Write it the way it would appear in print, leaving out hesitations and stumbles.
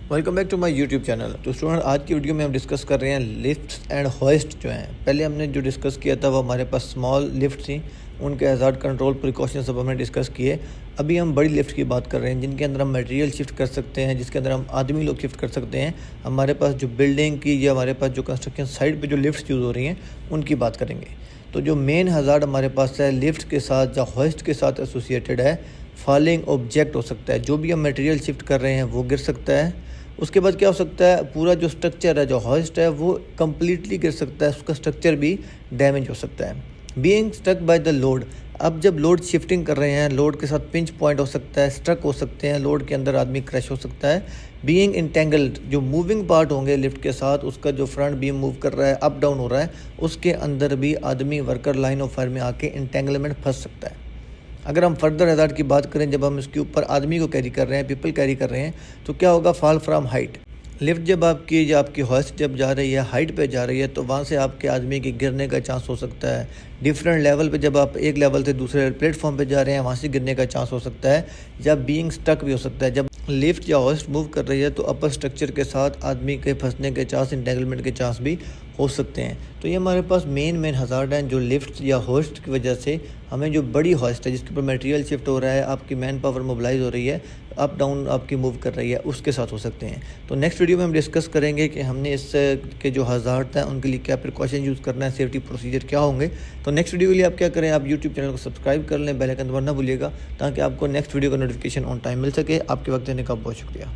Welcome back to my YouTube channel. तो student, आज की वीडियो में हम डिस्कस कर रहे हैं लिफ्ट्स एंड होइस्ट जो हैं। पहले हमने जो डिस्कस किया था वो हमारे पास स्मॉल लिफ्ट थी, उनके हज़ार्ड कंट्रोल प्रिकॉशन सब हमने डिस्कस किए। अभी हम बड़ी लिफ्ट की बात कर रहे हैं जिनके अंदर हम मटेरियल शिफ्ट कर सकते हैं, जिसके अंदर हम आदमी लोग शिफ्ट कर सकते हैं। हमारे पास जो बिल्डिंग की या हमारे पास जो कंस्ट्रक्शन साइट पर जो लिफ्ट यूज़ हो रही हैं उनकी बात करेंगे। तो जो मेन हज़ार्ड हमारे पास है लिफ्ट के साथ या होइस्ट के साथ एसोसिएटेड है, फॉलिंग ऑब्जेक्ट हो सकता है। जो भी हम मटेरियल शिफ्ट कर रहे हैं वो गिर सकता है। उसके बाद क्या हो सकता है, पूरा जो स्ट्रक्चर है जो होइस्ट है वो कम्प्लीटली गिर सकता है, उसका स्ट्रक्चर भी डैमेज हो सकता है। Being stuck by the load, अब जब लोड शिफ्टिंग कर रहे हैं लोड के साथ पिंच पॉइंट हो सकता है, स्ट्रक हो सकते हैं, लोड के अंदर आदमी क्रश हो सकता है। बीइंग इंटेंगल्ड, जो मूविंग पार्ट होंगे लिफ्ट के साथ, उसका जो फ्रंट बीम मूव कर रहा है, अप डाउन हो रहा है, उसके अंदर भी आदमी वर्कर लाइन ऑफ फायर में आके इंटेंगलमेंट फंस सकता है। अगर हम फर्दर हज़ार्ड की बात करें, जब हम इसके ऊपर आदमी को कैरी कर रहे हैं, पीपल कैरी कर रहे हैं, तो क्या होगा, फॉल फ्रॉम हाइट। लिफ्ट जब आपकी होइस्ट जब जा रही है, हाइट पे जा रही है, तो वहाँ से आपके आदमी के गिरने का चांस हो सकता है। डिफरेंट लेवल पे जब आप एक लेवल से दूसरे प्लेटफॉर्म पे जा रहे हैं, वहाँ से गिरने का चांस हो सकता है। जब बीइंग स्टक भी हो सकता है, जब लिफ्ट या होइस्ट मूव कर रही है तो अपर स्ट्रक्चर के साथ आदमी के फंसने के चांस, इंटेंगलमेंट के चांस भी हो सकते हैं। तो ये हमारे पास मेन हज़ार्ड हैं जो लिफ्ट या होइस्ट की वजह से हमें, जो बड़ी होइस्ट है जिसके ऊपर मटेरियल शिफ्ट हो रहा है, आपकी मैन पावर मोबिलाइज हो रही है, अप डाउन आपकी मूव कर रही है, उसके साथ हो सकते हैं। तो नेक्स्ट वीडियो में हम डिस्कस करेंगे कि हमने इस के जो हज़ार्ड हैं उनके लिए क्या प्रिकॉशन यूज़ करना है, सेफ्टी प्रोसीजर क्या होंगे। तो नेक्स्ट वीडियो के लिए आप क्या करें, आप यूट्यूब चैनल को सब्सक्राइब कर लें, बेल आइकन दबाना ना भूलिएगा, ताकि आपको नेक्स्ट वीडियो का नोटिफिकेशन ऑन टाइम मिल सके। आपके वक्त देने का बहुत शुक्रिया।